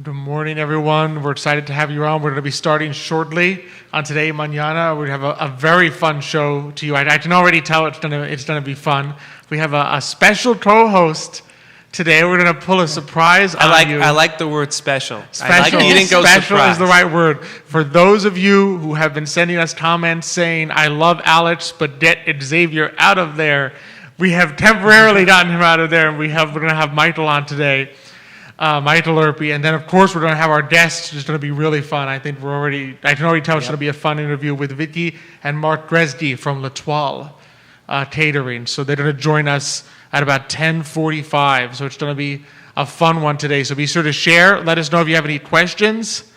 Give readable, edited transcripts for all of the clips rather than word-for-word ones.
Good morning, everyone. We're excited to have you on. We're going to be starting shortly on Today Mañana. We have a very fun show to you. I can already tell it's going to be fun. We have a special co-host today. We're going to pull a surprise on you. I like the word special. Special, you didn't go special surprise. is the right word. For those of you who have been sending us comments saying, I love Alex, but get Xavier out of there, we have temporarily gotten him out of there, and we're going to have Michael on today. Michael Earpy, and then of course we're going to have our guests. It's going to be really fun. I can already tell it's going to be a fun interview with Vicky and Mark Gresdy from L'Etoile Catering. So they're going to join us at about 10:45. So it's going to be a fun one today. So be sure to share. Let us know if you have any questions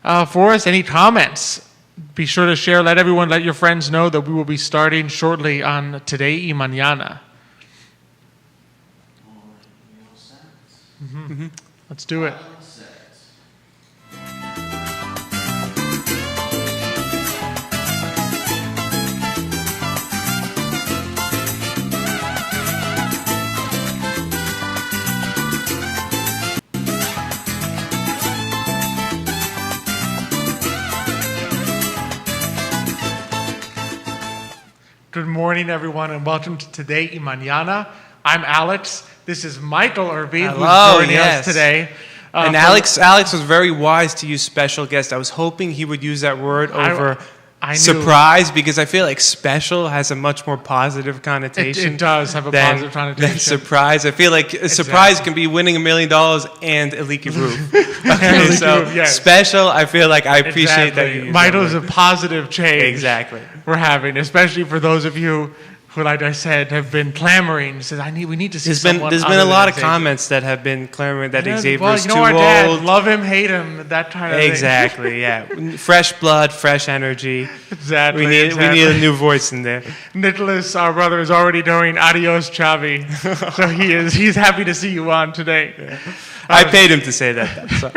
for us, any comments. Be sure to share. Let your friends know that we will be starting shortly on Today y Mañana. Mm-hmm. Let's do it. Good morning, everyone, and welcome to Today y Mañana. I'm Alex. This is Michael Earpy, who's joining us today. And Alex was very wise to use special guest. I was hoping he would use that word over surprise, because I feel like special has a much more positive connotation. It does have a positive connotation. Than surprise. I feel like a surprise can be winning $1 million and a leaky roof. Okay, so yes. Special, I feel like I appreciate that you use Michael is a positive change. Exactly. We're having, especially for those of you who, like I said, have been clamoring. Says, we need to see someone. There's been a lot of comments that have been clamoring that Xavier's too our old. Dad, love him, hate him, that kind of thing. Exactly, yeah. Fresh blood, fresh energy. Exactly. We need a new voice in there. Nicholas, our brother, is already doing adios, Chavi. So he's happy to see you on today. Yeah. I paid him to say that. So.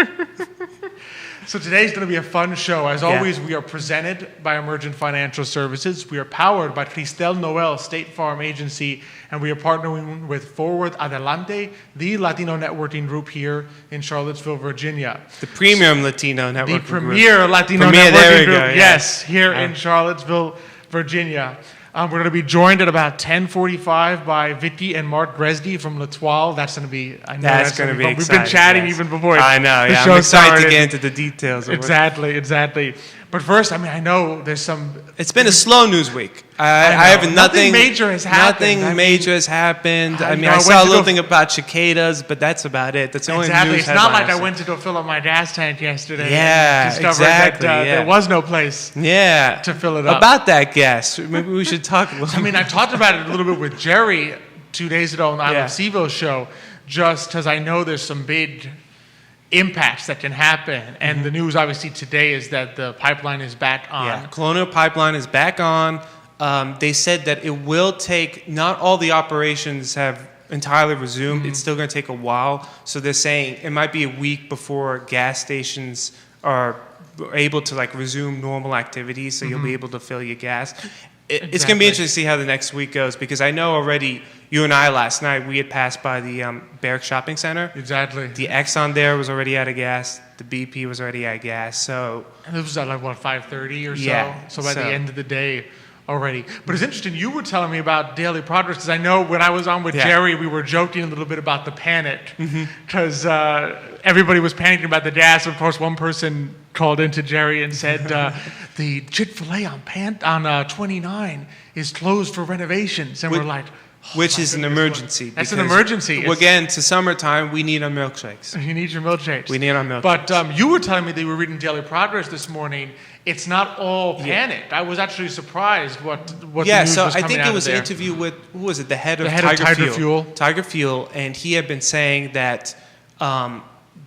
So today's going to be a fun show. As always, we are presented by Emergent Financial Services. We are powered by Cristel Noel State Farm Agency, and we are partnering with Forward Adelante, the Latino networking group here in Charlottesville, Virginia. The premium Latino networking group. The premier Latino networking group, yes, here in Charlottesville, Virginia. We're going to be joined at about 10:45 by Vicky and Mark Gresdy from L'Etoile. That's going to be, I know that's going to be exciting. We've been chatting even before. I know, yeah. I'm excited to get into the details of Exactly. But first, I know there's some... It's been a slow news week. I have nothing major has happened. Nothing major has happened. I saw a little thing about cicadas, but that's about it. That's the only news It's not like I went to go fill up my gas tank yesterday. Yeah, and discovered that there was no place to fill it up. About that gas, maybe we should talk a little I talked about it a little bit with Jerry 2 days ago on the I Love Sevo show, just because I know there's some big impacts that can happen. And the news obviously today is that the pipeline is back on. Yeah, Colonial Pipeline is back on. They said that it will take, not all the operations have entirely resumed. It's still going to take a while. So they're saying it might be a week before gas stations are able to resume normal activities, so you'll be able to fill your gas. It's going to be interesting to see how the next week goes, because I know already you and I last night, we had passed by the Barrick Shopping Center. Exactly. The Exxon there was already out of gas. The BP was already out of gas. So and it was at 5:30 or so? Yeah. So by the end of the day already. But it's interesting, you were telling me about daily progress, because I know when I was on with Jerry, we were joking a little bit about the panic, because everybody was panicking about the gas. Of course, one person called into Jerry and said, the Chick-fil-A on 29 is closed for renovations. And we're like... Which is an emergency. That's an emergency. Again, to summertime, we need our milkshakes. You need your milkshakes. We need our milkshakes. But you were telling me that you were reading Daily Progress this morning. It's not all panicked. I was actually surprised what the news was coming out of there. I think it was an interview with, who was it, the head of Tiger Fuel. Tiger Fuel, and he had been saying that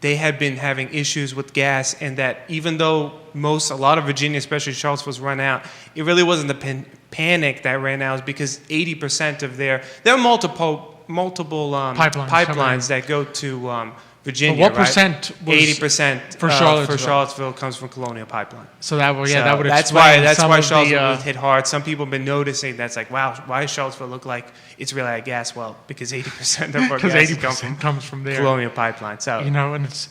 they had been having issues with gas, and that even though a lot of Virginia, especially Charlottesville, was run out, it really wasn't the panic that ran out, because 80% of there are multiple pipelines that go to Virginia. But what right? percent was 80% for Charlottesville? For Charlottesville comes from Colonial Pipeline. So that would, So that would that's explain why some of Charlottesville the, was hit hard. Some people have been noticing that's like, wow, why does Charlottesville look like it's really out of gas? Well, because 80% of our because gas 80% comes from there. Colonial Pipeline. So You know, and it's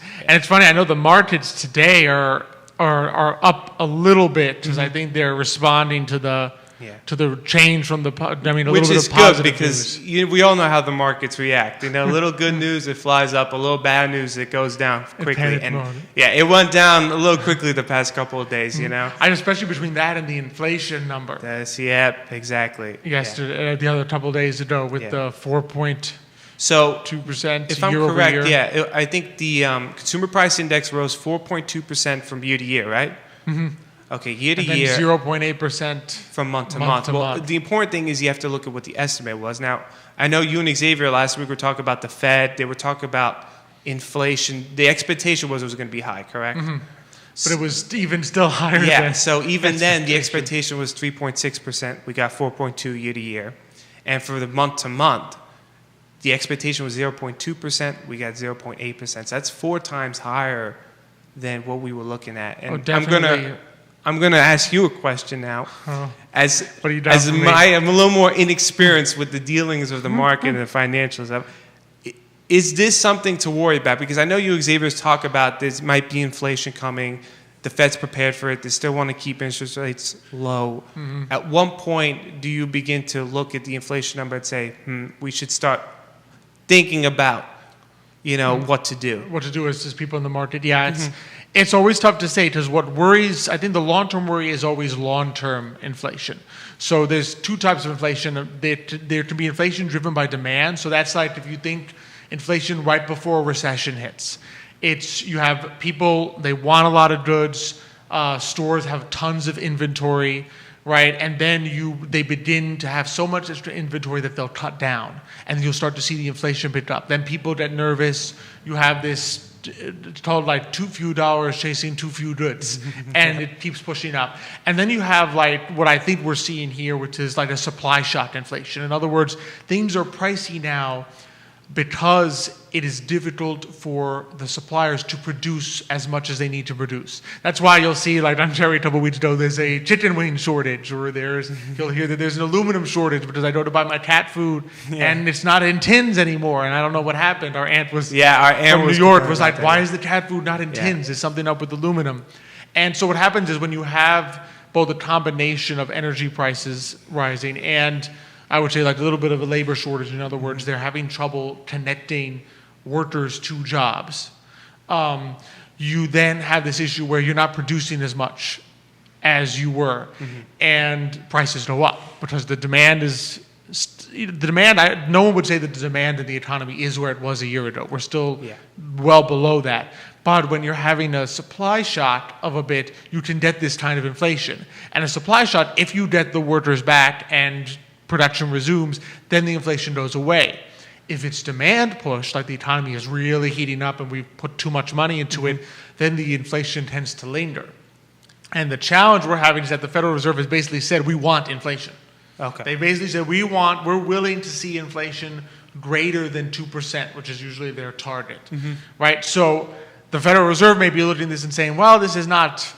funny. I know the markets today are up a little bit because I think they're responding to the Yeah. to the change from the. I mean, a which little is bit of good positive because news. we all know how the markets react. You know, a little good news, it flies up. A little bad news, it goes down quickly. panic And mode. yeah, it went down a little quickly the past couple of days, you know? And especially between that and the inflation number Yeah, exactly. Yeah. yesterday, the other couple of days ago, with Yeah. the 4.2% So, if I'm year over correct, year. I think the consumer price index rose 4.2% from year to year, right? Mm-hmm. Okay, year to And then year. 0.8%. From month to Month month. to Well, month. the important thing is you have to look at what the estimate was. Now, I know you and Xavier last week were talking about the Fed. They were talking about inflation. The expectation was it was going to be high, correct? But it was even still higher Yeah. than. So even then, the expectation was 3.6%. We got 4.2 year to year, and for the month to month, the expectation was 0.2%. We got 0.8%. So that's 4 times higher than what we were looking at. And definitely. I'm gonna ask you a question now. Oh. As What have you done for me? I'm a little more inexperienced with the dealings of the market and the financials. Is this something to worry about? Because I know you, Xavier, talk about this might be inflation coming. The Fed's prepared for it. They still want to keep interest rates low. At one point, do you begin to look at the inflation number and say, we should start thinking about, what to do? What to do as people in the market. Yeah, it's always tough to say because what worries, I think the long-term worry is always long-term inflation. So there's 2 types of inflation. There can be inflation driven by demand. So that's like if you think inflation right before a recession hits. You have people, they want a lot of goods, stores have tons of inventory, right? And then they begin to have so much extra inventory that they'll cut down, and you'll start to see the inflation pick up. Then people get nervous. You have this, it's called like too few dollars chasing too few goods, and it keeps pushing up. And then you have like what I think we're seeing here, which is like a supply shock inflation. In other words, things are pricey now because it is difficult for the suppliers to produce as much as they need to produce. That's why you'll see, like on Cherry a couple weeks ago, there's a chicken wing shortage, or you'll hear that there's an aluminum shortage because I go to buy my cat food and it's not in tins anymore, and I don't know what happened. Our aunt from New York was like, why is the cat food not in tins? Is something up with aluminum? And so what happens is when you have both a combination of energy prices rising and I would say like a little bit of a labor shortage. In other words, they're having trouble connecting workers to jobs. You then have this issue where you're not producing as much as you were, and prices go up because the demand is no one would say that the demand in the economy is where it was a year ago. We're still well below that. But when you're having a supply shock of a bit, you can get this kind of inflation. And a supply shock, if you get the workers back and production resumes, then the inflation goes away. If it's demand push, like the economy is really heating up and we've put too much money into it, then the inflation tends to linger. And the challenge we're having is that the Federal Reserve has basically said we want inflation. Okay. They basically said we're willing to see inflation greater than 2%, which is usually their target, right? So the Federal Reserve may be looking at this and saying, well, this is not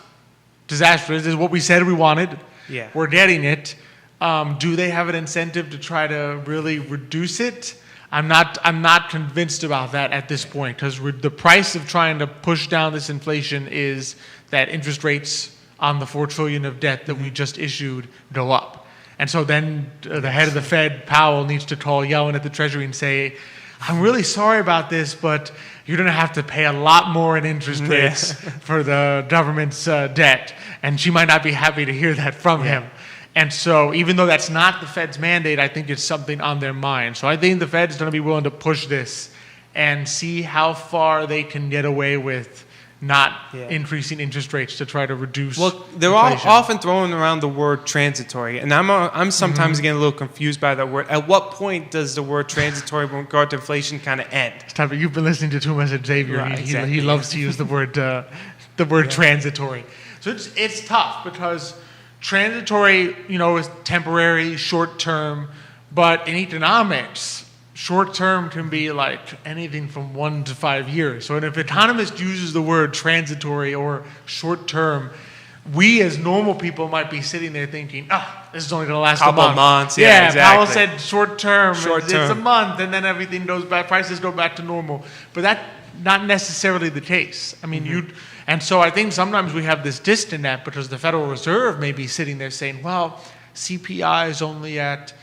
disastrous. This is what we said we wanted. Yeah. We're getting it. Do they have an incentive to try to really reduce it? I'm not convinced about that at this point, because the price of trying to push down this inflation is that interest rates on the $4 trillion of debt that we just issued go up. And so then the head of the Fed, Powell, needs to call Yellen at the Treasury and say, I'm really sorry about this, but you're going to have to pay a lot more in interest rates for the government's debt. And she might not be happy to hear that from him. And so even though that's not the Fed's mandate, I think it's something on their mind. So I think the Fed's going to be willing to push this and see how far they can get away with not increasing interest rates to try to reduce they're inflation. often throwing around the word transitory, and I'm sometimes getting a little confused by that word. At what point does the word transitory with regard to inflation kind of end? You've been listening to too much of Xavier. Right, exactly. He loves to use the word transitory. So it's tough because transitory, is temporary, short term, but in economics, short term can be like anything from 1 to 5 years. So if an economist uses the word transitory or short term, we as normal people might be sitting there thinking, this is only going to last Couple a month. months, yeah, Powell exactly. said short term, it's a term. month, and then everything goes back, prices go back to normal. But that's not necessarily the case. I mean, and so I think sometimes we have this disconnect because the Federal Reserve may be sitting there saying, well, CPI is only at,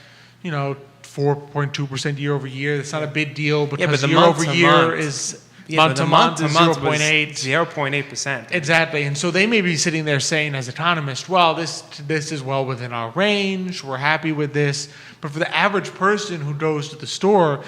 4.2% year over year. That's not a big deal because but the year month over to year month- is Yeah, month but to the month is month was 0.8. 0.8%. Exactly. And so they may be sitting there saying as economists, well, this is well within our range. We're happy with this. But for the average person who goes to the store,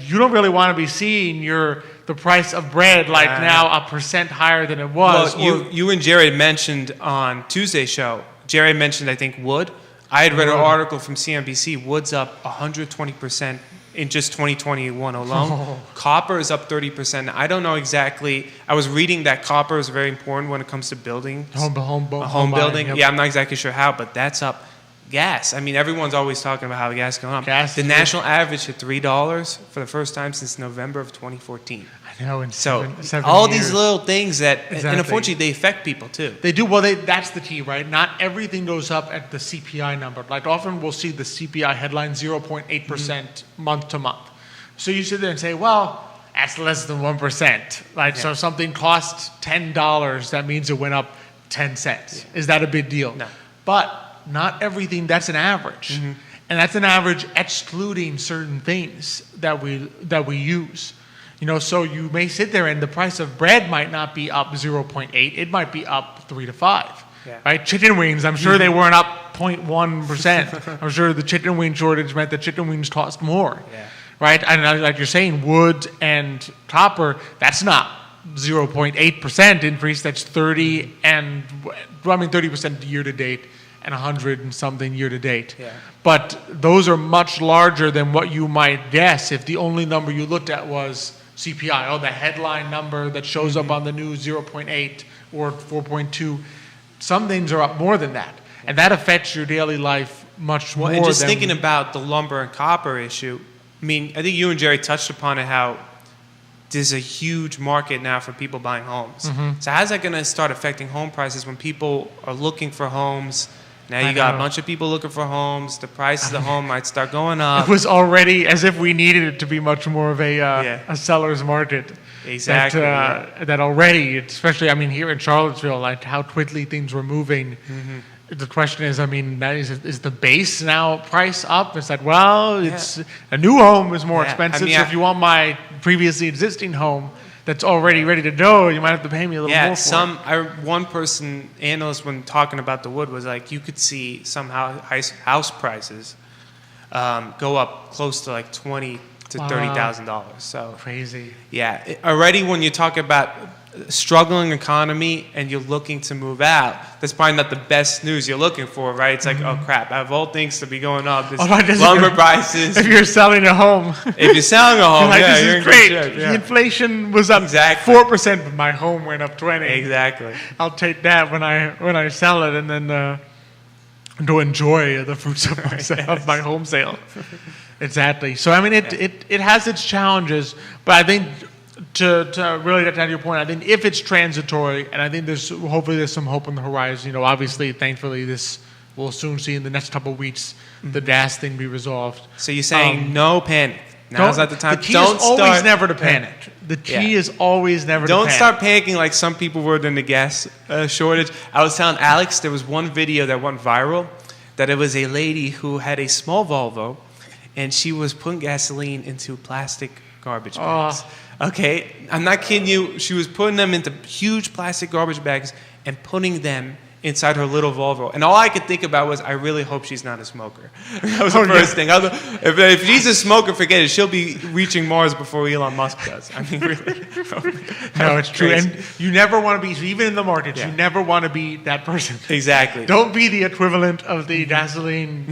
you don't really want to be seeing the price of bread like now a percent higher than it was. Well, you and Jerry mentioned on Tuesday's show, Jerry mentioned, I think, wood. I had read an article from CNBC. Wood's up 120% in just 2021 alone. Copper is up 30%. I don't know exactly. I was reading that copper is very important when it comes to building. home Home building. buying, yep. Yeah, I'm not exactly sure how, but that's up. Gas. I mean, everyone's always talking about how gas is going up. Gas The is national average hit $3 for the first time since November of 2014. I know. In So seven all years. these little things that, and Exactly. unfortunately, they affect people too. They do. Well, that's the key, right? Not everything goes up at the CPI number. Like often we'll see the CPI headline 0.8% month to month. So you sit there and say, well, that's less than 1%. Like, so if something costs $10, that means it went up 10 cents. Is that a big deal? No. But not everything, that's an average. And that's an average excluding certain things that we use. So you may sit there and the price of bread might not be up 0.8, it might be up 3 to 5. Yeah. Right? Chicken wings, I'm sure they weren't up 0.1%. I'm sure the chicken wing shortage meant that chicken wings cost more. Yeah. Right? And like you're saying, wood and copper, that's not 0.8% increase, that's 30% year to date and 100 and something year to date. Yeah. But those are much larger than what you might guess if the only number you looked at was CPI. The headline number that shows up on the news, 0.8 or 4.2. Some things are up more than that. And that affects your daily life much more And just than... thinking about the lumber and copper issue, I mean, I think you and Jerry touched upon it, how there's a huge market now for people buying homes. So how's that going to start affecting home prices when people are looking for homes? Now you got a bunch of people looking for homes. The price of the home might start going up. It was already as if we needed it to be much more of a seller's market. Exactly. That already, especially, I mean, here in Charlottesville, like how quickly things were moving. The question is, I mean, is the base now price up? It's like, well, it's a new home is more Yeah. expensive. I mean, so if you want my previously existing home that's already ready to go, you might have to pay me a little more for it. One person, analyst, when talking about the wood, was like, you could see somehow house prices go up close to like $20,000 to $30,000. So Crazy. yeah, already when you talk about struggling economy and you're looking to move out, that's probably not the best news you're looking for, right? It's like, oh crap, I have all things to be going up. There's lumber prices. If you're selling a home. If you're selling a home, Like, this you're is in great. good shape. The Yeah. inflation was up Exactly. 4%, but my home went up 20. Exactly. I'll take that when I sell it, and then to enjoy the fruits of my home sale. Exactly. So I mean, it has its challenges, but I think to really get down to your point, I think if it's transitory, and I think hopefully there's some hope on the horizon. Obviously, thankfully, we'll soon see in the next couple of weeks the gas thing be resolved. So you're saying no panic. Now's not the time. The key is always never to panic. The key is always never to Don't panic. start panicking like some people were during the gas shortage. I was telling Alex there was one video that went viral, that it was a lady who had a small Volvo, and she was putting gasoline into plastic garbage bags. Okay, I'm not kidding you. She was putting them into huge plastic garbage bags and putting them inside her little Volvo. And all I could think about was, I really hope she's not a smoker. That was the first thing. If she's a smoker, forget it. She'll be reaching Mars before Elon Musk does. I mean, really. No, it's true. Crazy. And you never want to be, even in the markets, you never want to be that person. Exactly. Don't be the equivalent of the gasoline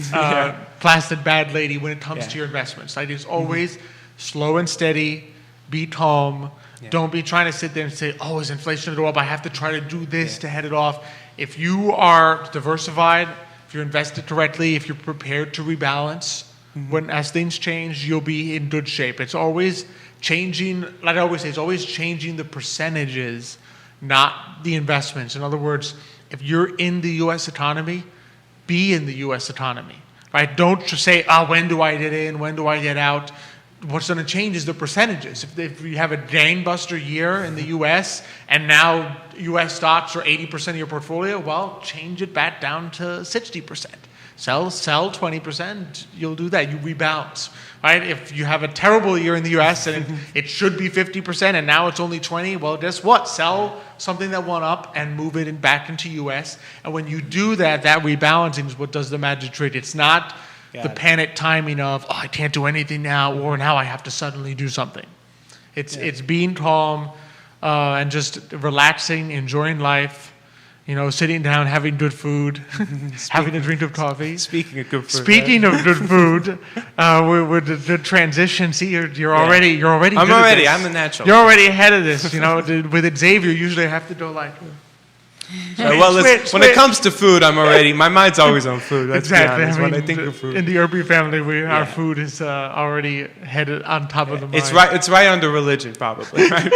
plastic bad lady when it comes to your investments. Like, it's always slow and steady, be calm. Don't be trying to sit there and say, oh, is inflation going to go up? I have to try to do this to head it off. If you are diversified, if you're invested correctly, if you're prepared to rebalance, when as things change, you'll be in good shape. It's always changing, like I always say, it's always changing the percentages, not the investments. In other words, if you're in the U.S. economy, be in the U.S. economy, right? Don't just say, when do I get in? When do I get out? What's going to change is the percentages. If you have a gangbuster year in the U.S. and now U.S. stocks are 80% of your portfolio, well, change it back down to 60%. Sell 20%, you'll do that. You rebalance, right? If you have a terrible year in the U.S. and it should be 50% and now it's only 20, well, guess what? Sell something that went up and move it back into U.S. And when you do that, that rebalancing is what does the magic trick. It's not the panic timing of, I can't do anything now, or now I have to suddenly do something. It's being calm and just relaxing, enjoying life. Sitting down, having good food, having a drink of coffee. Speaking of good food. Speaking of good food, with the transition, see, you're already. I'm already. I'm the natural. You're already ahead of this. With Xavier, usually I have to go like. When it comes to food, my mind's always on food. Let's exactly. be honest, when I think of food. In the Irby family, our food is already headed on top of the mind. It's right under religion, probably. Right?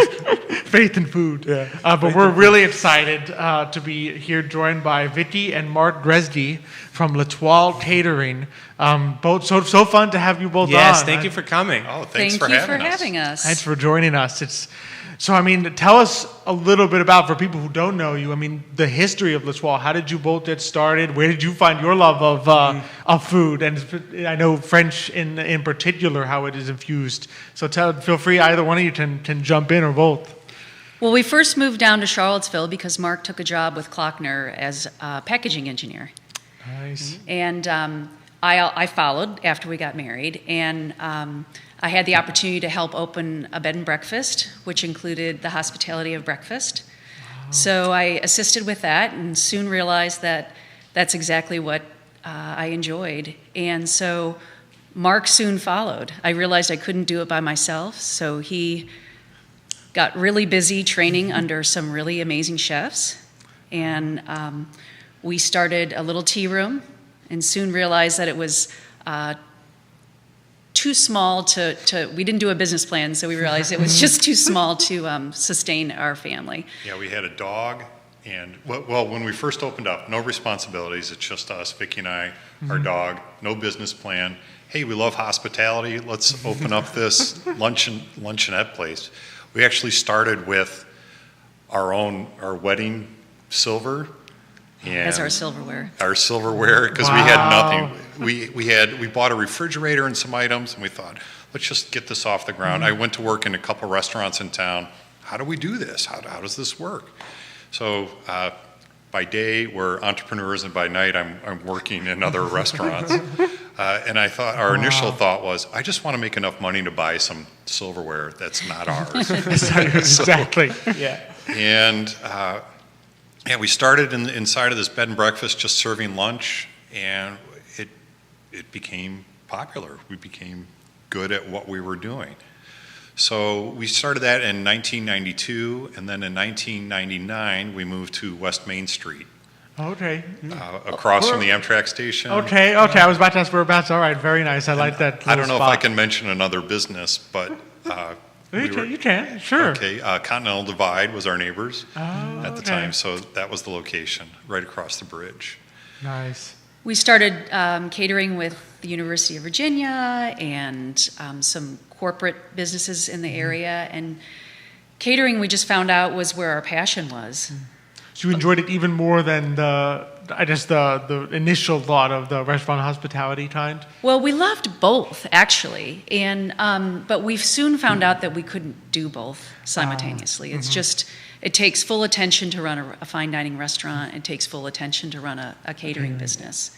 Faith and food. Yeah. But we're really excited to be here joined by Vicky and Mark Gresdy from L'Etoile Catering. Both so fun to have you both on. Yes, thank you for coming. Oh, Thank you for having us. Thanks for joining us. Tell us a little bit about, for people who don't know you, the history of L'Etoile. How did you both get started? Where did you find your love of food? And I know French in particular, how it is infused. So feel free, either one of you can jump in or both. Well, we first moved down to Charlottesville because Mark took a job with Klockner as a packaging engineer. Nice. And I followed after we got married, and I had the opportunity to help open a bed and breakfast, which included the hospitality of breakfast. Wow. So I assisted with that and soon realized that that's exactly what I enjoyed. And so Mark soon followed. I realized I couldn't do it by myself, so he got really busy training under some really amazing chefs. And we started a little tea room and soon realized that it was too small we didn't do a business plan, so we realized it was just too small to sustain our family. Yeah, we had a dog, and when we first opened up, no responsibilities, it's just us, Vicki and I, our dog, no business plan. Hey, we love hospitality, let's open up this luncheonette place. We actually started with our wedding silver. As our silverware. Our silverware, because we had nothing. We bought a refrigerator and some items, and we thought, let's just get this off the ground. I went to work in a couple restaurants in town. How do we do this? How does this work? So by day, we're entrepreneurs, and by night, I'm working in other restaurants. And I thought, our initial thought was, I just want to make enough money to buy some silverware that's not ours. Exactly. Yeah. And we started inside of this bed and breakfast just serving lunch, and it became popular. We became good at what we were doing. So we started that in 1992, and then in 1999, we moved to West Main Street. Okay. Across from the Amtrak station. Okay. I was about to ask whereabouts. All right, very nice. I like that. I don't know spot. if I can mention another business, but you can, sure. Okay, Continental Divide was our neighbors at the time, so that was the location, right across the bridge. Nice. We started catering with the University of Virginia and some corporate businesses in the area, and catering, we just found out, was where our passion was. So you enjoyed it even more than the initial thought of the restaurant hospitality kind? Well, we loved both, actually, and but we soon found out that we couldn't do both simultaneously. It's just, it takes full attention to run a fine dining restaurant. It takes full attention to run a catering business.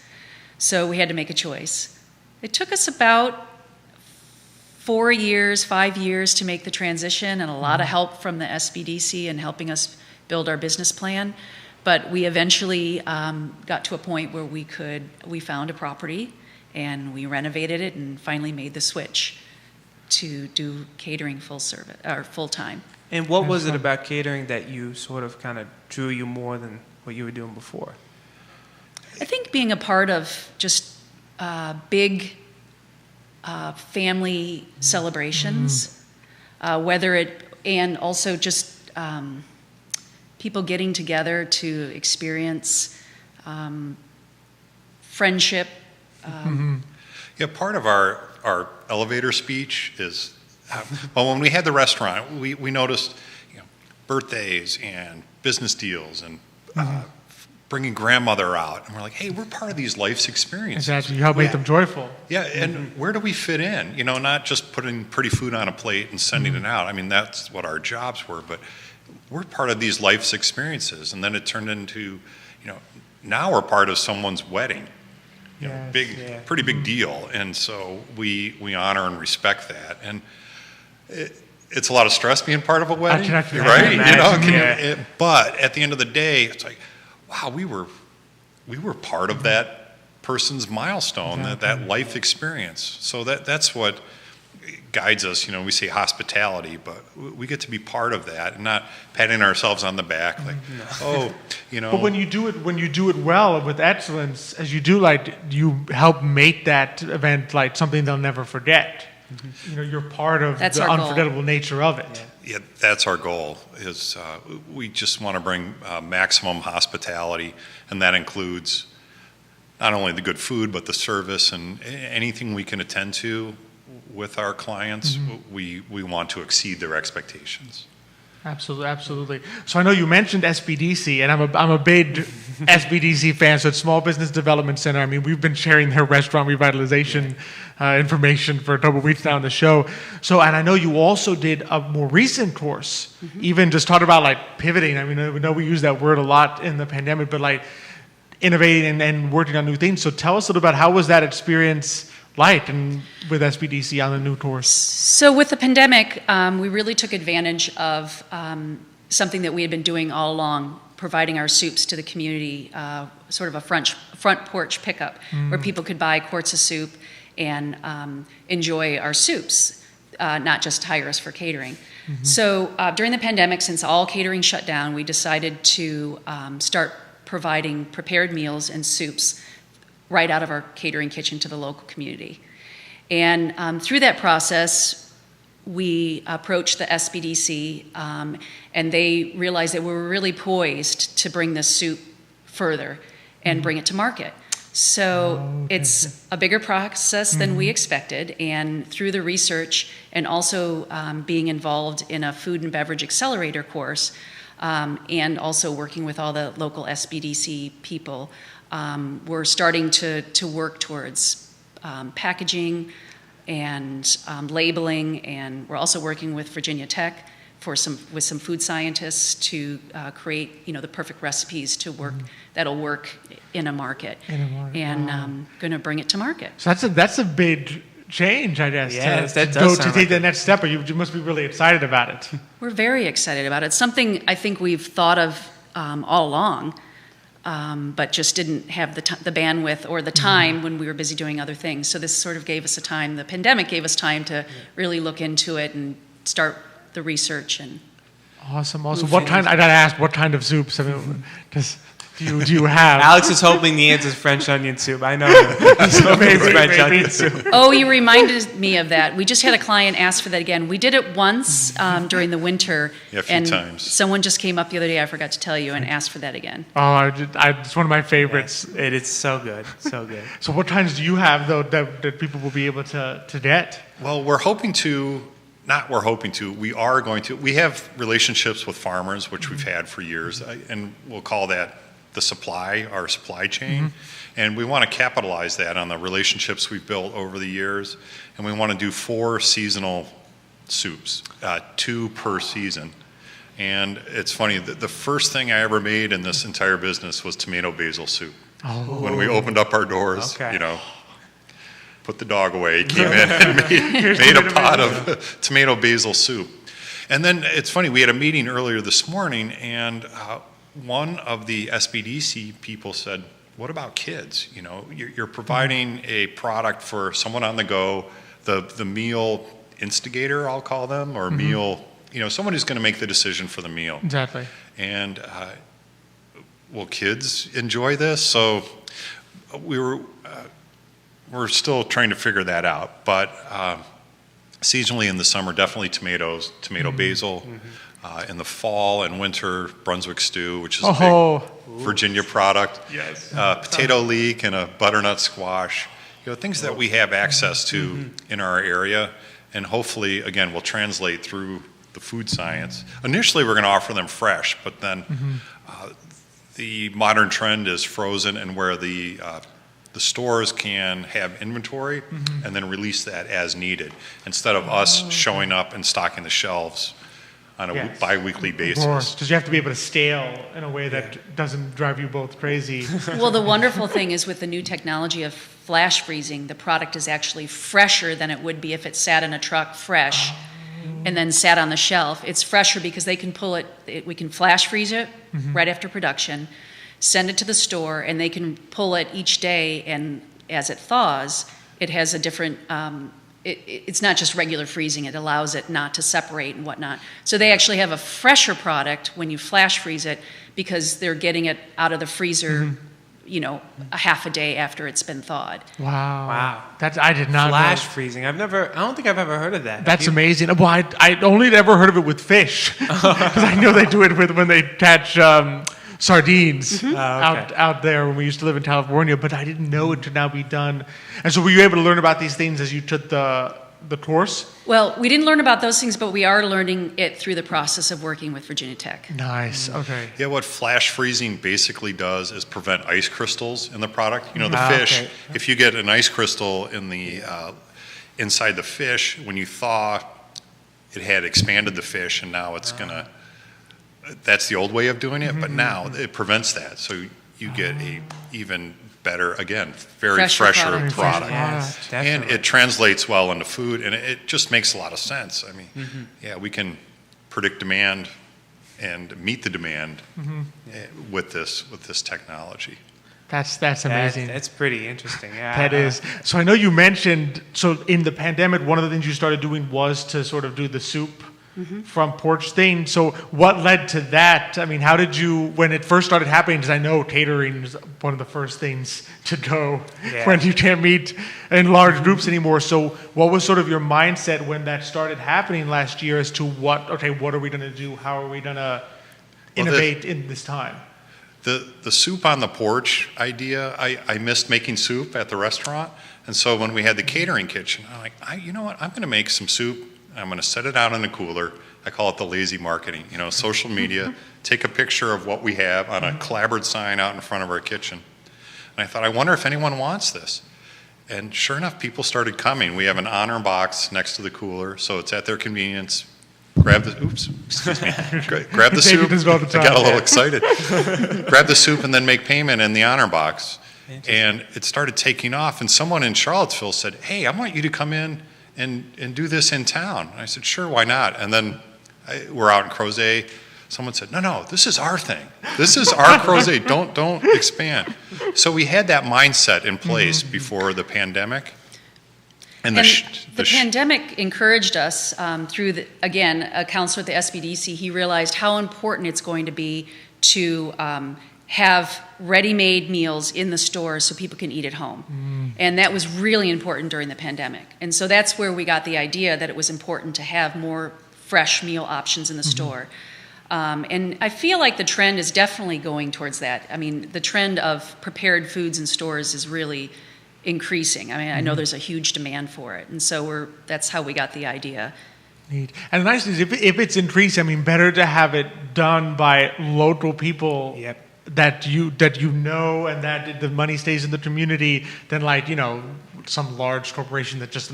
So we had to make a choice. It took us about 5 years to make the transition, and a lot of help from the SBDC in helping us build our business plan. But we eventually got to a point where we found a property and we renovated it and finally made the switch to do catering full time. And what was it about catering that you sort of kind of drew you more than what you were doing before? I think being a part of just big family celebrations, and also just people getting together to experience friendship. Yeah, part of our elevator speech is, well, when we had the restaurant, we noticed, birthdays and business deals and bringing grandmother out. And we're like, hey, we're part of these life's experiences. Exactly. You help make them joyful. Yeah, and where do we fit in? Not just putting pretty food on a plate and sending it out. I mean, that's what our jobs were, but we're part of these life's experiences. And then it turned into, now we're part of someone's wedding. Pretty big deal. And so we honor and respect that. And it's a lot of stress being part of a wedding, right? But at the end of the day, it's like, wow, we were part of that person's milestone, that life experience. So that's what guides us. We say hospitality, but we get to be part of that and not patting ourselves on the back like, But when you do it well with excellence, as you do, you help make that event like something they'll never forget. You're part of That's the our goal. Unforgettable nature of it. Yeah, that's our goal. Is we just want to bring maximum hospitality, and that includes not only the good food but the service and anything we can attend to with our clients. We want to exceed their expectations. Absolutely. So I know you mentioned SBDC, and I'm a big SBDC fan. So it's Small Business Development Center. I mean, we've been sharing their restaurant revitalization information for a couple of weeks now on the show. So, and I know you also did a more recent course, even just talked about pivoting. I mean, we know we use that word a lot in the pandemic, but innovating and working on new things. So tell us a little about how was that experience like and with SBDC on the new course? So with the pandemic, we really took advantage of something that we had been doing all along, providing our soups to the community, sort of a front porch pickup, where people could buy quarts of soup and enjoy our soups, not just hire us for catering. So during the pandemic, since all catering shut down, we decided to start providing prepared meals and soups right out of our catering kitchen to the local community. And through that process, we approached the SBDC, and they realized that we were really poised to bring this soup further and bring it to market. So it's a bigger process than we expected, and through the research and also being involved in a food and beverage accelerator course, and also working with all the local SBDC people, we're starting to work towards packaging and labeling, and we're also working with Virginia Tech with some food scientists to create the perfect recipes that'll work in a market. And going to bring it to market. So that's a big change, I guess. Yes, that does to sound take like the it. next step. You must be really excited about it. We're very excited about it. It's something I think we've thought of all along. But just didn't have the bandwidth or the time when we were busy doing other things. So this sort of gave us the pandemic gave us time to really look into it and start the research. And Awesome. What kind? I gotta ask, what kind of soups? I mean, do you have? Alex is hoping the answer is French onion soup. I know. French onion soup. Oh, you reminded me of that. We just had a client ask for that again. We did it once during the winter. Yeah, a few and times. Someone just came up the other day, I forgot to tell you, and asked for that again. Oh, it's one of my favorites. It's so good. So good. So what kinds do you have, though, that people will be able to get? Well, we are going to. We have relationships with farmers, which we've had for years, and we'll call that our supply chain. And we want to capitalize that on the relationships we've built over the years. And we want to do 4 seasonal soups, 2 per season. And it's funny, the first thing I ever made in this entire business was tomato basil soup. When we opened up our doors, put the dog away, came in and made a pot of tomato basil soup. And then it's funny, we had a meeting earlier this morning, and one of the SBDC people said, what about kids? You're providing a product for someone on the go, the meal instigator, I'll call them, or meal, someone who's going to make the decision for the meal. Exactly. And will kids enjoy this? So we were we're still trying to figure that out. But seasonally in the summer, definitely tomatoes, tomato basil. In the fall and winter, Brunswick stew, which is a big Virginia product. Yes. Potato leek and a butternut squash. Things that we have access to in our area, and hopefully, again, will translate through the food science. Initially, we're going to offer them fresh, but then the modern trend is frozen, and where the stores can have inventory and then release that as needed, instead of us showing up and stocking the shelves on a bi-weekly basis. Of course, because you have to be able to scale in a way that doesn't drive you both crazy. Well, the wonderful thing is with the new technology of flash freezing, the product is actually fresher than it would be if it sat in a truck fresh and then sat on the shelf. It's fresher because they can pull it, we can flash freeze it right after production, send it to the store, and they can pull it each day, and as it thaws, it has a different, it's not just regular freezing, it allows it not to separate and whatnot. So they actually have a fresher product when you flash freeze it because they're getting it out of the freezer, a half a day after it's been thawed. Wow. That's, I did not Flash know. freezing. I don't think I've ever heard of that. That's amazing. Well, I only ever heard of it with fish. Because I know they do it when they catch sardines out there when we used to live in California, but I didn't know it could now be done. And so were you able to learn about these things as you took the course? Well, we didn't learn about those things, but we are learning it through the process of working with Virginia Tech. Nice. Okay. Yeah, what flash freezing basically does is prevent ice crystals in the product. The fish, if you get an ice crystal in the inside the fish, when you thaw, it had expanded the fish, and now it's gonna. That's the old way of doing it, but now it prevents that. So you get a even better, again, very fresher product. Yes, And definitely. it translates well into food, and it just makes a lot of sense. I mean, we can predict demand and meet the demand with this technology. That's amazing. That's pretty interesting. Yeah. That is. So I know you mentioned, so in the pandemic, one of the things you started doing was to sort of do the soup from porch thing. So what led to that? I mean, how did you, when it first started happening, because I know catering is one of the first things to go when you can't meet in large groups anymore. So what was sort of your mindset when that started happening last year as to what are we going to do? How are we going to innovate in this time? The soup on the porch idea, I missed making soup at the restaurant. And so when we had the catering kitchen, I'm like, you know what, I'm going to make some soup. I'm going to set it out in a cooler. I call it the lazy marketing. Social media, take a picture of what we have on a clapboard sign out in front of our kitchen. And I thought, I wonder if anyone wants this. And sure enough, people started coming. We have an honor box next to the cooler, so it's at their convenience. Grab the soup. I got a little excited. Grab the soup and then make payment in the honor box. And it started taking off. And someone in Charlottesville said, hey, I want you to come in and do this in town. And I said, sure, why not? And then we're out in Crozet. Someone said, no, this is our thing. This is our Crozet. Don't expand. So we had that mindset in place before the pandemic. And the pandemic encouraged us through, again, a counselor at the SBDC, he realized how important it's going to be to have ready-made meals in the stores so people can eat at home. And that was really important during the pandemic. And so that's where we got the idea that it was important to have more fresh meal options in the store. And I feel like the trend is definitely going towards that. I mean, the trend of prepared foods in stores is really increasing. I mean, I know there's a huge demand for it. And so that's how we got the idea. Neat. And the nice thing is, if it's increasing, I mean, better to have it done by local people that you know, and that the money stays in the community than some large corporation that just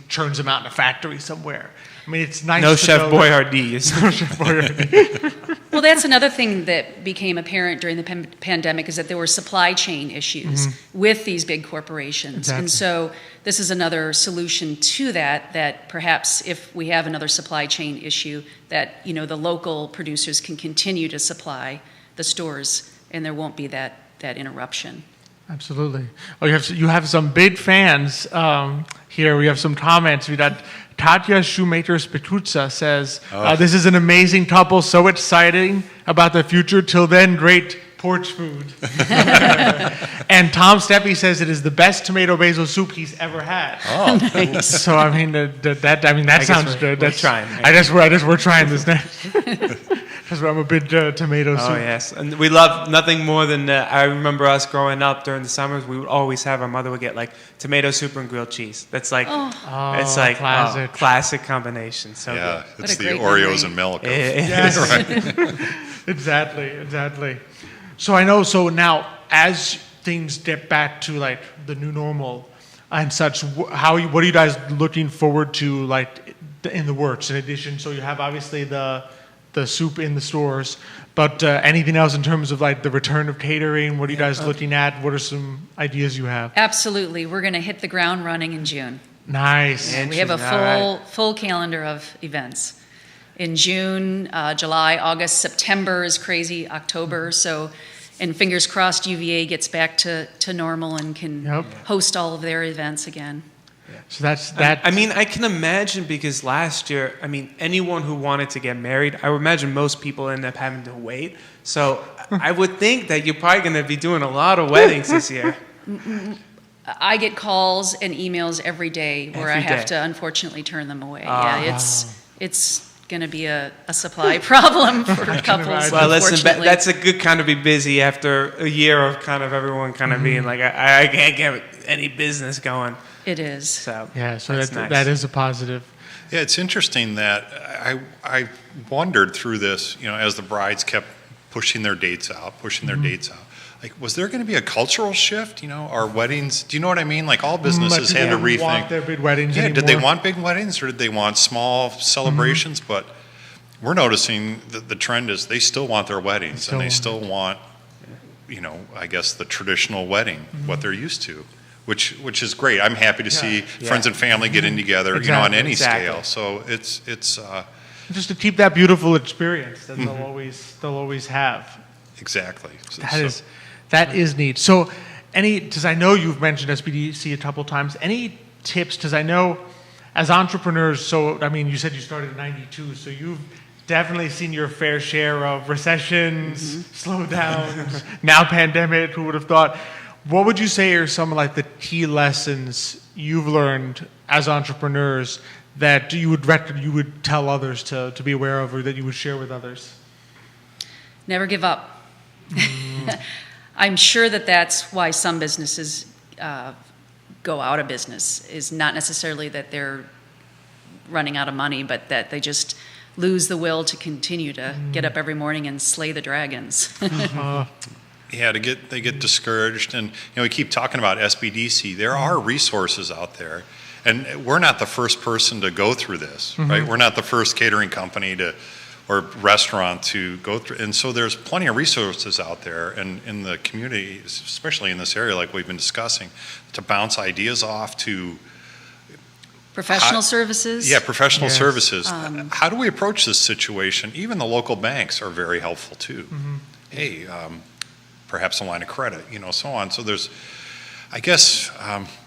churns them out in a factory somewhere. I mean, it's nice. No to Chef know Boyardee. No Chef Boyardee. Well, that's another thing that became apparent during the pandemic is that there were supply chain issues with these big corporations. Exactly. And so this is another solution to that perhaps if we have another supply chain issue, that, the local producers can continue to supply the stores and there won't be that interruption. Absolutely. Oh, you have some big fans here. We have some comments. We got Katya Shoemaker-Spituzza says, this is an amazing couple, so exciting about the future. Till then, great porch food. And Tom Steppe says it is the best tomato basil soup he's ever had. Oh, So I mean that sounds good. we're That's trying. We're trying this next. That's why I'm a big tomato Oh soup. yes, and we love nothing more than I remember us growing up during the summers. We would always have our mother would get like tomato soup and grilled cheese. That's like it's like classic. classic combination. So yeah, good. it's a the great Oreos memory. and milk. Yes. Exactly. So I know. So now, as things get back to like the new normal and such, what are you guys looking forward to like in the works? In addition, so you have obviously the soup in the stores, but anything else in terms of like the return of catering? What are you guys looking at? What are some ideas you have? Absolutely. We're going to hit the ground running in June. Nice. Yeah. We have a All full calendar of events. In June, July, August, September is crazy, October. So, and fingers crossed UVA gets back to normal and can Yep. host all of their events again. So that's that. I mean, I can imagine because last year, I mean, anyone who wanted to get married, I would imagine most people end up having to wait. So I would think that you're probably going to be doing a lot of weddings this year. I get calls and emails every day where I Every have day. to unfortunately turn them away. Yeah, it's going to be a supply problem for couples. imagine. Well, listen, unfortunately. that's a good kind of be busy after a year of kind of everyone kind of being like, I can't get any business going. It is. So Yeah, so that's that nice. is a positive. Yeah, it's interesting that I wondered through this, as the brides kept pushing their dates out. Like, was there going to be a cultural shift? Our weddings. Do you know what I mean? Like, all businesses had to People want rethink. their big weddings Yeah, anymore. did they want big weddings or did they want small celebrations? But we're noticing that the trend is they still want their weddings and they still want, I guess the traditional wedding, what they're used to, which is great. I'm happy to see friends and family getting together, on any Exactly. scale. So it's Just to keep that beautiful experience that they'll always have. exactly. That is neat. So, because I know you've mentioned SBDC a couple times, any tips? Because I know as entrepreneurs, so I mean, you said you started in '92, so you've definitely seen your fair share of recessions, slowdowns, now pandemic. Who would have thought? What would you say are some of like the key lessons you've learned as entrepreneurs that you would tell others to be aware of, or that you would share with others? Never give up. I'm sure that's why some businesses go out of business, is not necessarily that they're running out of money, but that they just lose the will to continue to get up every morning and slay the dragons. Yeah, they get discouraged, and we keep talking about SBDC. There are resources out there, and we're not the first person to go through this, right? We're not the first catering company or restaurant to go through, and so there's plenty of resources out there, and in the community, especially in this area, like we've been discussing, to bounce ideas off to. Professional services. Yeah, professional Yes. services. How do we approach this situation? Even the local banks are very helpful too. Hey, perhaps a line of credit, so on. So there's, I guess,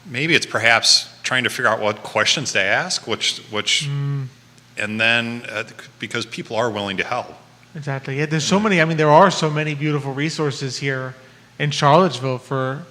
maybe it's perhaps trying to figure out what questions to ask, and then because people are willing to help. Exactly. Yeah, there's so many. I mean, there are so many beautiful resources here in Charlottesville for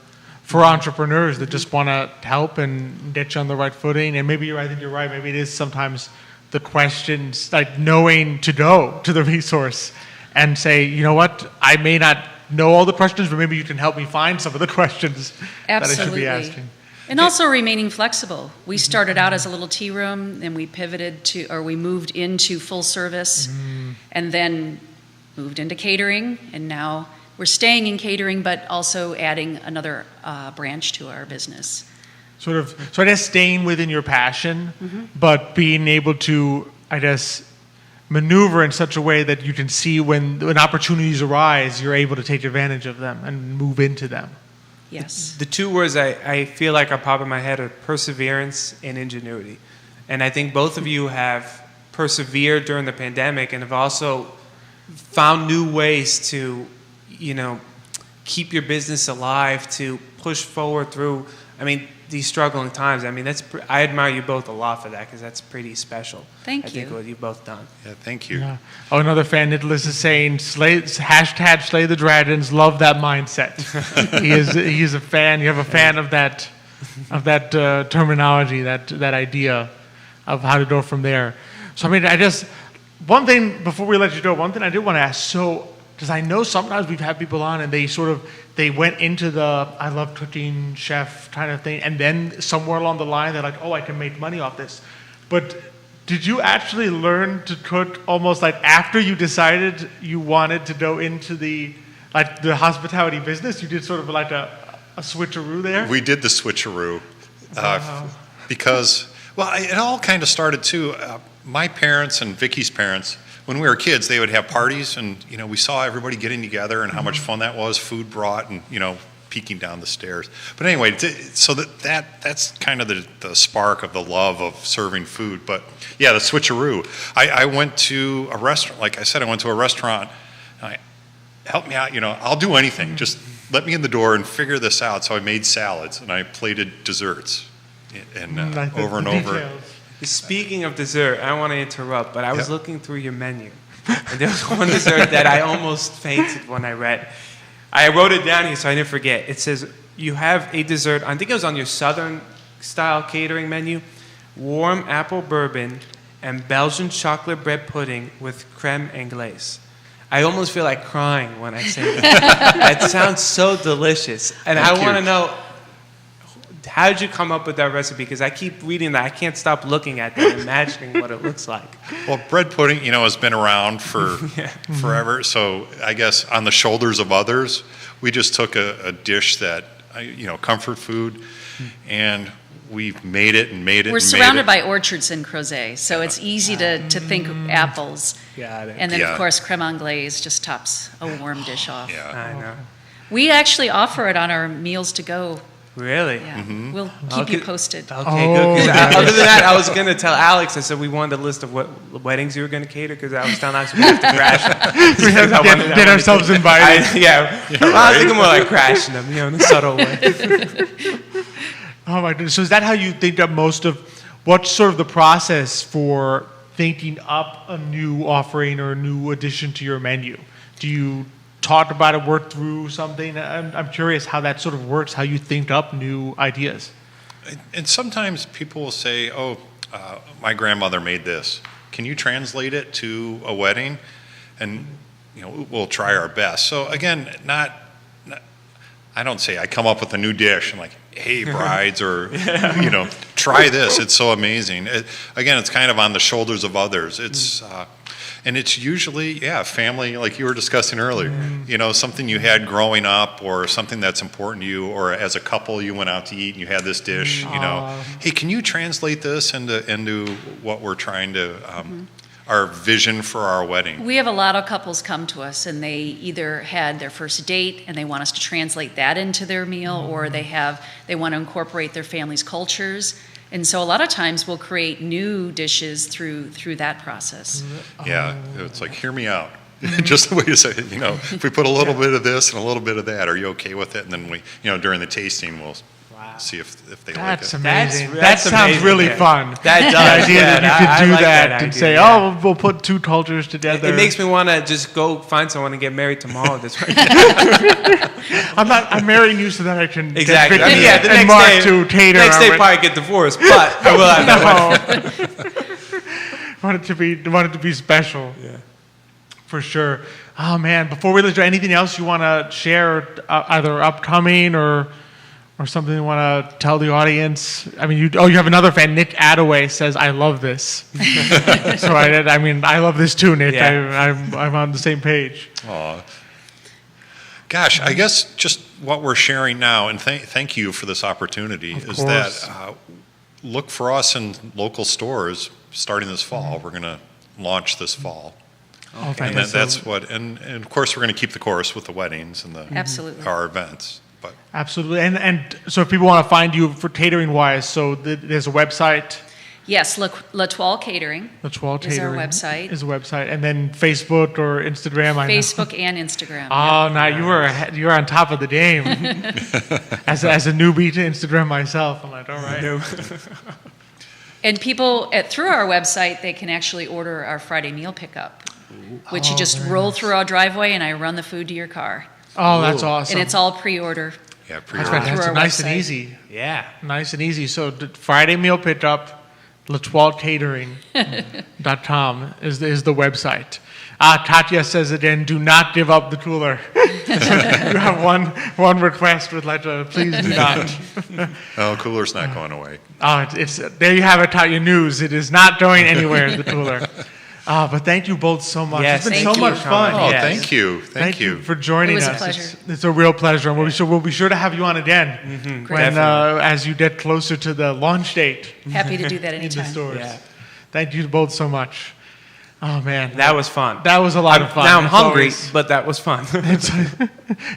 entrepreneurs that just want to help and get you on the right footing. And maybe I think you're right. Maybe it is sometimes the questions, like knowing to go to the resource and say, you know what, I may not know all the questions, but maybe you can help me find some of the questions that I should Absolutely. be asking. And also remaining flexible. We started out as a little tea room, and we we moved into full service, and then moved into catering, and now we're staying in catering, but also adding another branch to our business. So I guess staying within your passion, but being able to, I guess, maneuver in such a way that you can see when opportunities arise, you're able to take advantage of them and move into them. Yes. The two words I feel like are popping in my head are perseverance and ingenuity. And I think both of you have persevered during the pandemic and have also found new ways to, keep your business alive, to push forward through. I mean, these struggling times. I mean, I admire you both a lot for that because that's pretty special. Thank I think you. what you've both done. Yeah, thank you. Yeah. Oh, another fan, Nicholas, is saying, hashtag Slay the Dragons, love that mindset. he is a fan. You have a fan of that terminology, that idea of how to go from there. So, I mean, one thing, before we let you go, one thing I did want to ask, so, because I know sometimes we've had people on and they went into the I love cooking chef kind of thing, and then somewhere along the line they're like, oh, I can make money off this. But did you actually learn to cook almost like after you decided you wanted to go into the hospitality business? You did sort of like a switcheroo there? We did the switcheroo because, well, it all kind of started too. My parents and Vicky's parents, when we were kids, they would have parties, and we saw everybody getting together and how much fun that was. Food brought, and peeking down the stairs. But anyway, so that's kind of the spark of the love of serving food. But yeah, the switcheroo. I went to a restaurant. Like I said, I went to a restaurant. Help me out. I'll do anything. Just let me in the door and figure this out. So I made salads and I plated desserts, and Like the over and over. details. Speaking of dessert, I don't want to interrupt, but I was looking through your menu, and there was one dessert that I almost fainted when I read. I wrote it down here so I didn't forget. It says you have a dessert, I think it was on your Southern style catering menu, warm apple bourbon and Belgian chocolate bread pudding with creme anglaise. I almost feel like crying when I say that. That sounds so delicious. And Thank I want to you. know, how did you come up with that recipe? Because I keep reading that. I can't stop looking at that, imagining what it looks like. Well, bread pudding, has been around for forever. So I guess on the shoulders of others, we just took a dish that, comfort food, and we've made it and made it. We're surrounded by orchards in Crozet, so it's easy to think apples. Got it. And then, Yeah. of course, creme anglaise just tops a warm dish off. Yeah. I know. We actually offer it on our meals to go. Really? Yeah, we'll keep you Okay. posted. Okay, good. 'Cause other than that, I was going to tell Alex, I said we wanted a list of what weddings you were going to cater, because I was telling Alex we have to crash them. We have to get ourselves invited. Yeah. Well, I was thinking more like crashing them, in a subtle way. Oh my goodness. So is that how you think of what's sort of the process for thinking up a new offering or a new addition to your menu? Do you talk about it, work through something? I'm curious how that sort of works, how you think up new ideas. And sometimes people will say, my grandmother made this. Can you translate it to a wedding? And, we'll try our best. So again, I don't say I come up with a new dish and like, hey, brides, or, try this. It's so amazing. Again, it's kind of on the shoulders of others. It's, and it's usually, family, like you were discussing earlier, something you had growing up, or something that's important to you, or as a couple, you went out to eat and you had this dish, hey, can you translate this into what we're trying to, our vision for our wedding? We have a lot of couples come to us, and they either had their first date and they want us to translate that into their meal, or they want to incorporate their family's cultures. And so a lot of times we'll create new dishes through that process. Yeah, it's like, hear me out. Just the way you say it, if we put a little bit of this and a little bit of that, are you okay with it? And then we, during the tasting, we'll see if they That's like it. amazing. That That's sounds amazing, really yeah. fun. That does. The idea yeah, that you could I do like that and idea, say, yeah. we'll put two cultures together. It makes me want to just go find someone and get married tomorrow this week. I'm marrying you so that I can Exactly. get I mean, Vicky the and next Mark day, to cater. next day our probably get divorced, but I will have that wedding. No. want it to be special. Yeah. For sure. Oh man, before we let you, anything else you want to share, either upcoming or something you want to tell the audience? I mean, you have another fan, Nick Attaway, says, I love this. So I love this too, Nick. Yeah. I'm on the same page. Aw. Gosh, I guess just what we're sharing now, and thank you for this opportunity, Of is course. that look for us in local stores starting this fall. We're going to launch this fall. Oh, And fantastic. that's what, and of course, we're going to keep the course with the weddings and Absolutely. our events. But Absolutely. And so if people want to find you for catering wise, so there's a website. Yes, L'Etoile Catering. L'Etoile Is our Catering website. Is a website, and then Facebook or Instagram. I know. Facebook and Instagram. Oh, now you were on top of the game. as a newbie to Instagram myself, I'm like, all right. And people through our website, they can actually order our Friday meal pickup, which you just very roll nice. through our driveway and I run the food to your car. Oh, that's awesome. And it's all pre-order. Yeah, That's pre-order. through fantastic. our Nice and website. easy. Yeah. Nice and easy. So Friday meal pickup, l'etoilecatering.com is the website. Katya says again, do not give up the cooler. You have one request with please do not. Oh, cooler's not going away. Oh, it's there you have it, Katya News. It is not going anywhere, the cooler. But thank you both so much. Yes, It's been thank so you. much fun. Oh, Yes. thank you. Thank you. for joining It was a us. pleasure. It's a real pleasure, and we'll be sure to have you on again when as you get closer to the launch date Happy to do that in the anytime. stores. Yeah. Thank you both so much. Oh man, That was fun. that was a lot of fun. Now I'm It's hungry, always- but that was fun.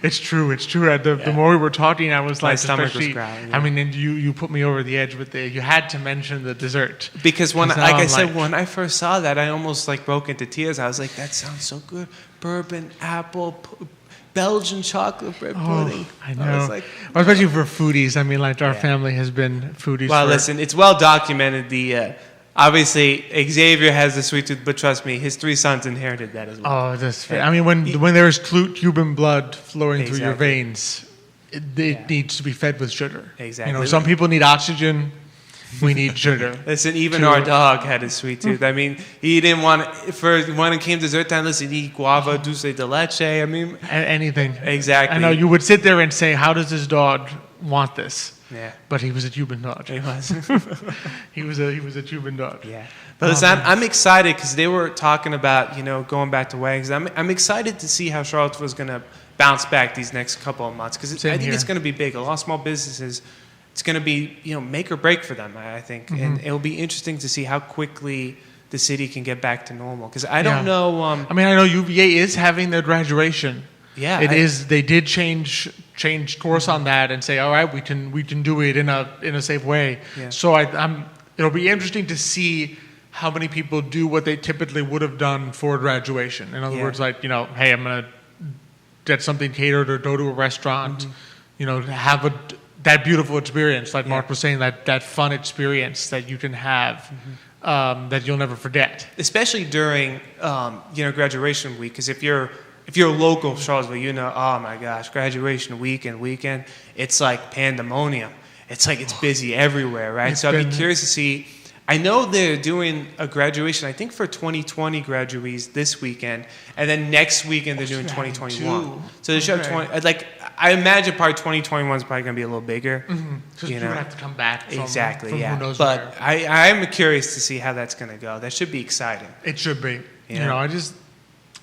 It's true. It's true. The more we were talking, I was My like, stomach was especially. growling, I yeah. mean, and you put me over the edge with you had to mention the dessert. Because when, 'Cause now like I I'm said, like- when I first saw that, I almost broke into tears. I was like, "That sounds so good! Bourbon, apple, Belgian chocolate bread pudding." I know. I was like, Well, especially for foodies. I mean, our Yeah. family has been foodies. "Well, for, listen, it's well documented. Obviously Xavier has the sweet tooth, but trust me, his 3 sons inherited that as well." Oh, I mean, when there's Cuban blood flowing through your Exactly. veins, it needs to be fed with sugar. Exactly. You know, some people need oxygen. We need sugar. Listen, even to- our dog had a sweet tooth. I mean, he didn't want when it came dessert time. Listen, he eat guava, dulce de leche. I mean, Anything. exactly. I know you would sit there and say, "How does this dog want this?" Yeah, But he was a Cuban dog. it was. He was a Cuban dog. Yeah, but listen, I'm excited because they were talking about going back to weddings. I'm excited to see how Charlottesville is going to bounce back these next couple of months because I Same think here. it's going to be big. A lot of small businesses, it's going to be make or break for them. I think, and it'll be interesting to see how quickly the city can get back to normal. Because I don't Yeah. know. I mean, I know UVA is having their graduation. Yeah, It is. They did change course on that and say, all right, we can do it in a safe way. Yeah. So it'll be interesting to see how many people do what they typically would have done for graduation. In other Yeah. words, hey, I'm gonna get something catered or go to a restaurant. Have that beautiful experience, like Mark was saying, that fun experience that you can have. That you'll never forget. Especially during graduation week, because if you're local Charlottesville, oh my gosh, graduation week and weekend, it's like pandemonium. It's like it's busy everywhere, right? So I'd be curious to see. I know they're doing a graduation, I think for 2020 graduees this weekend, and then next weekend they're doing 2021. So they show Okay. 20. I imagine probably 2021 is probably going to be a little bigger. Because people have to come back from, Exactly, from yeah. who knows But where. I am curious to see how that's going to go. That should be exciting. It should be. Yeah.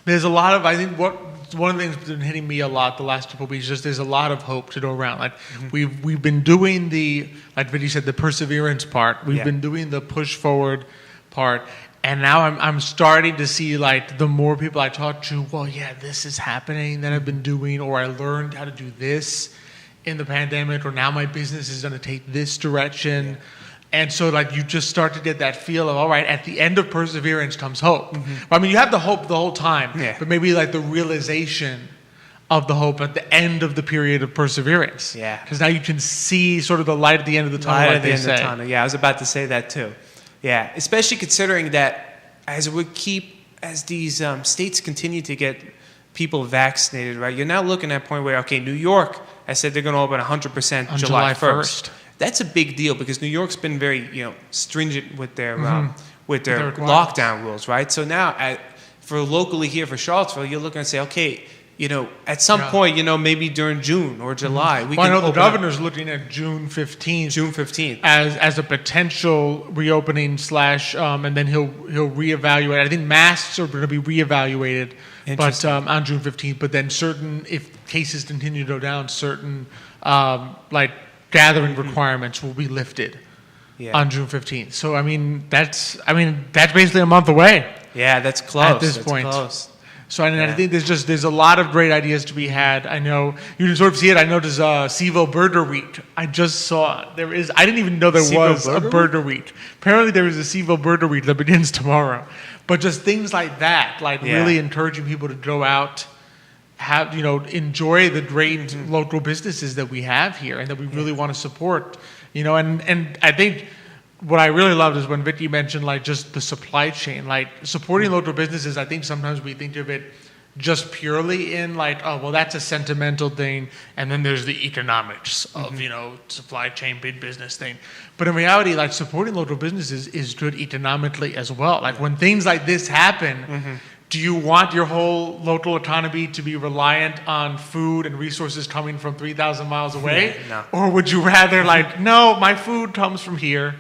There's a lot of, I think one of the things that's been hitting me a lot the last couple of weeks, just there's a lot of hope to go around. Like we've been doing like Vinny said, the perseverance part. We've been doing the push forward part. And now I'm starting to see the more people I talk to, well, yeah, this is happening that I've been doing, or I learned how to do this in the pandemic, or now my business is going to take this direction. And so you just start to get that feel of, all right, at the end of perseverance comes hope. I mean, you have the hope the whole time, but maybe the realization of the hope at the end of the period of perseverance. Yeah. Because now you can see sort of the light at the end of the tunnel, Light like at the they end say. of the tunnel. Yeah, I was about to say that too. Yeah, especially considering that as these states continue to get people vaccinated, right? You're now looking at a point where, okay, New York has said they're going to open 100% On July July 1st. That's a big deal because New York's been very, stringent with their Their requirements. lockdown rules, right? So now, for locally here for Charlottesville, you're looking to say, okay, at some point, maybe during June or July, we Well, I can know the open up governor's looking at June 15th. June 15th. as a potential reopening / and then he'll reevaluate. I think masks are going to be reevaluated, but Interesting. on June 15th. But then if cases continue to go down, certain gathering requirements will be lifted Yeah. on June 15th. So that's basically a month away. Yeah, that's close. At this That's point. close. So I think there's a lot of great ideas to be had. I know you can sort of see it. I know there's Seville Burger Week. I just saw there is. I didn't even know there Seville was a Burger Week. Apparently there is a Seville Burger Week that begins tomorrow. But just things like that, like really encouraging people to go out, have enjoy the great local businesses that we have here and that we really want to support. And I think what I really loved is when Vicky mentioned like just the supply chain, like supporting local businesses. I think sometimes we think of it just purely in like, oh, well, that's a sentimental thing, and then there's the economics of supply chain, big business thing. But in reality, like supporting local businesses is good economically as well. Like when things like this happen. Do you want your whole local economy to be reliant on food and resources coming from 3,000 miles away? No. Or would you rather like, no, my food comes from here.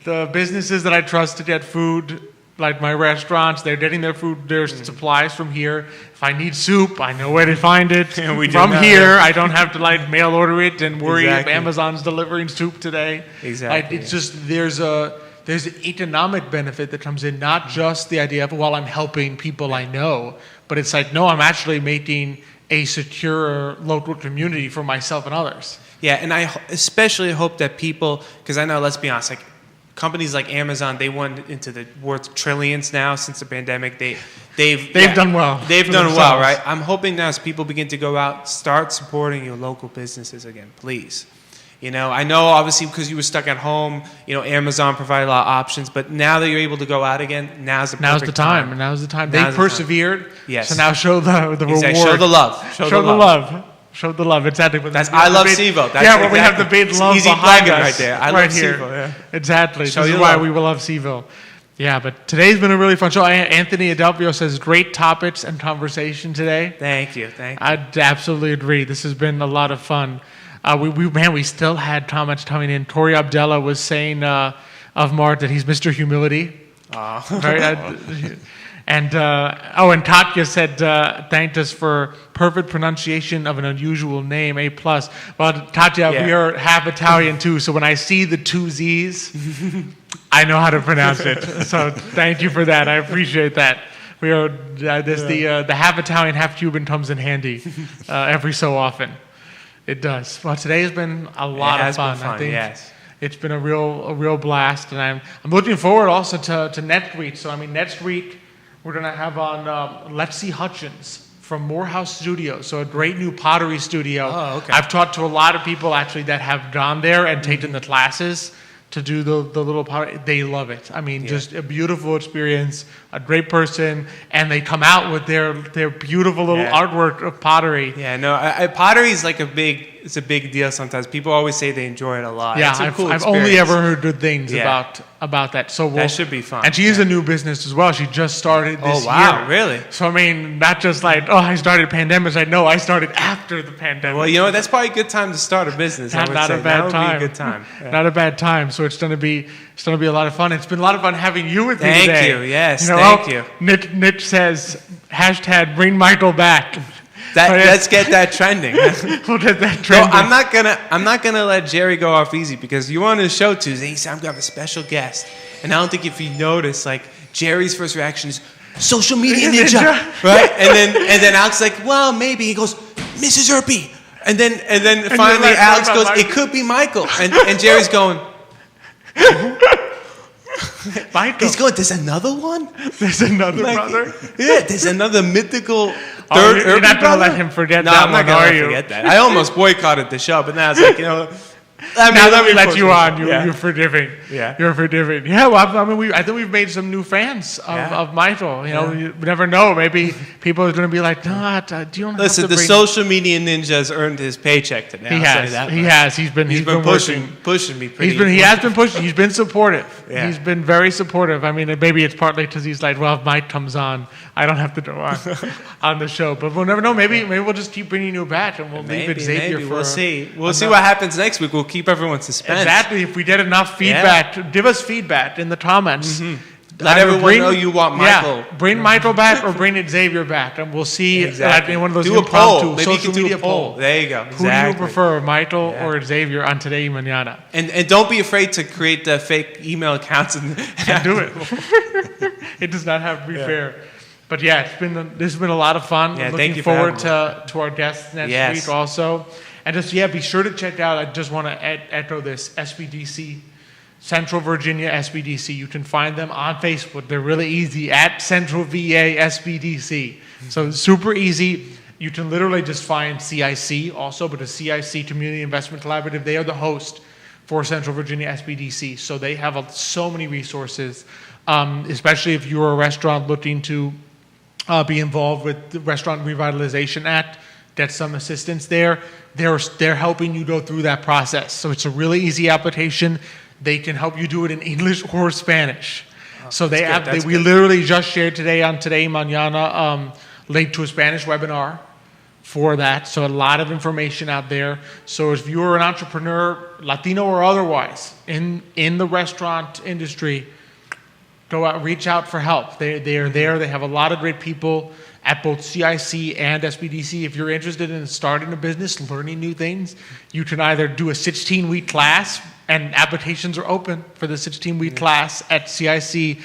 The businesses that I trust to get food, like my restaurants, they're getting their food, their supplies from here. If I need soup, I know where to find it from here. I don't have to like mail order it and worry if Amazon's delivering soup today. Exactly. Like it's just, there's an economic benefit that comes in, not just the idea of, well, I'm helping people I know, but it's like, no, I'm actually making a secure local community for myself and others. Yeah, and I especially hope that people, because I know, let's be honest, like companies like Amazon, they went into the worth trillions now since the pandemic. They've done well. They've done well, right? I'm hoping now as people begin to go out, start supporting your local businesses again, please. I know obviously because you were stuck at home, Amazon provided a lot of options, but now that you're able to go out again, now's the time. Now's the time. They persevered. Yes. So now show the reward. Show the love. Show the love. Show the love. Exactly. That's I love Seville. When we have the big love easy behind us right there. I love here. Seville. Yeah. Exactly. Show this is your why love. we will love Seville. Yeah, but today's been a really fun show. Anthony Adelphio says great topics and conversation today. Thank you. I absolutely agree. This has been a lot of fun. We still had comments coming in. Tori Abdella was saying of Mark that he's Mr. Humility. And Tatya said thanked us for perfect pronunciation of an unusual name, A+. Well, Tatya, we are half Italian too, so when I see the two Z's, I know how to pronounce it. So thank you for that. I appreciate that. We are the half Italian, half Cuban comes in handy every so often. It does. Well, today has been a lot of fun. I think it's been a real blast, and I'm looking forward also to next week. So next week we're gonna have on Lexi Hutchins from Morehouse Studios, so a great new pottery studio. Oh, okay. I've talked to a lot of people actually that have gone there and taken the classes to do the little pottery. They love it. Just a beautiful experience, a great person, and they come out with their beautiful little artwork of pottery. Yeah, no, pottery is like a big deal sometimes. People always say they enjoy it a lot. Yeah, it's a cool I've only ever heard good things about that. So that should be fun. And she is a new business as well. She just started this year. Oh, wow, really? So, not just like, I started pandemic. I started after the pandemic. Well, that's probably a good time to start a business. Not a bad time. That would be a good time. Yeah. Not a bad time. So it's going to be a lot of fun. It's been a lot of fun having you with me today. Thank you. Yes, thank you. Nick says, # bring Michael back. Let's get that trending. We'll get that trending. No, I'm not gonna let Jerry go off easy because you on his show Tuesday. He said I'm gonna have a special guest, and I don't think if you notice, like Jerry's first reaction is social media ninja, right? And then Alex is like, well, maybe. He goes, Mrs. Erpy, and then finally like, Alex goes, it could be Michael, and Jerry's going. Michael. He's going, there's another one? There's another brother? Yeah, there's another mythical third third you're not going to brother? let him forget No, that I'm one, not going are to you? forget that. I almost boycotted the show, but now it's like, Now that we let you on, Yeah. you're forgiving. Yeah. You're forgiving. Yeah, well, I think we've made some new fans of Michael. You never know. Maybe people are going to be like, no, do you don't Listen, have to the bring... social media ninja has earned his paycheck today. He has. He's been pushing me pretty. He has been pushing. He's been supportive. Yeah. He's been very supportive. Maybe it's partly because he's like, well, if Mike comes on, I don't have to go on the show. But we'll never know. Maybe we'll just keep bringing you back, and we'll leave it Xavier for. We'll see. We'll see what happens next week. We'll keep everyone suspense. Exactly. If we get enough feedback, give us feedback in the comments. Let everyone know you want Michael. Yeah, bring Michael back or bring Xavier back, and we'll see in one of those do a impromptu poll. Maybe you social can do media a poll. There you go. Exactly. Who do you prefer, Michael or Xavier on Today Mañana? And don't be afraid to create the fake email accounts and do it. It does not have to be fair. But yeah, this has been a lot of fun. Yeah, I'm thank looking you for forward having to our guests next Yes. week also. And just, be sure to check out, I just want to echo this, SBDC, Central Virginia SBDC. You can find them on Facebook. They're really easy, at Central VA SBDC. So super easy. You can literally just find CIC also, but the CIC Community Investment Collaborative, they are the host for Central Virginia SBDC. So they have so many resources, especially if you're a restaurant looking to be involved with the Restaurant Revitalization Act, get some assistance there. They're helping you go through that process. So it's a really easy application. They can help you do it in English or Spanish. So they that's have, good. we literally just shared today on Today Mañana, link to a Spanish webinar for that. So a lot of information out there. So if you're an entrepreneur, Latino or otherwise, in the restaurant industry, go out, reach out for help. They are there. They have a lot of great people at both CIC and SBDC. If you're interested in starting a business, learning new things, you can either do a 16-week class, and applications are open for the 16-week class at CIC.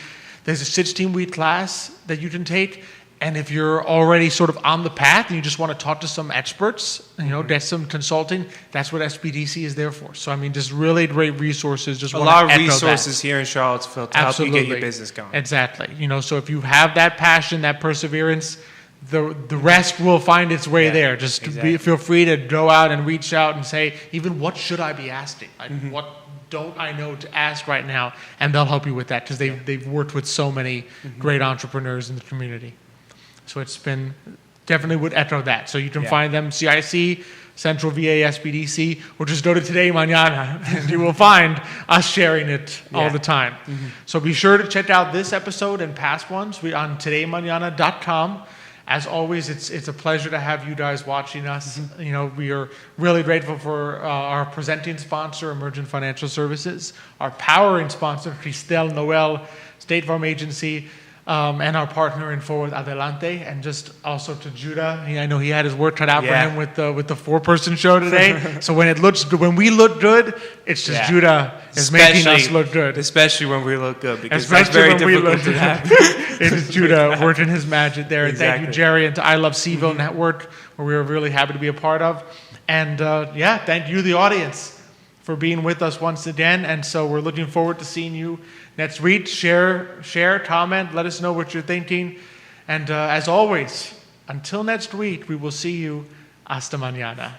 There's a 16-week class that you can take. And if you're already sort of on the path and you just want to talk to some experts, get some consulting, that's what SBDC is there for. So, I mean, just really great resources. Just A want lot to of echo resources that. here in Charlottesville to help you get your business going. Exactly. So if you have that passion, that perseverance, the rest will find its way Yeah, there. Just exactly. feel free to go out and reach out and say, even what should I be asking? Like, what don't I know to ask right now? And they'll help you with that because they've worked with so many great entrepreneurs in the community. So it's been, definitely would echo that. So you can find them, CIC, Central VA SBDC, or just go to Today Mañana, and you will find us sharing it all the time. So be sure to check out this episode and past ones on todaymañana.com. As always, it's a pleasure to have you guys watching us. We are really grateful for our presenting sponsor, Emergent Financial Services, our powering sponsor, Cristel Noel, State Farm Agency, and our partner in Forward Adelante, and just also to Judah. I know he had his work cut out for him with the 4-person show today. So when we look good, it's just Judah is making us look good. Especially when we look good, because Especially that's very when we difficult look to good. have. It is Judah working his magic there. And thank you, Exactly. Jerry, and to I Love Seville Network, where we were really happy to be a part of. And thank you, the audience, for being with us once again. And so we're looking forward to seeing you next week. Share, comment, let us know what you're thinking. And as always, until next week, we will see you. Hasta mañana.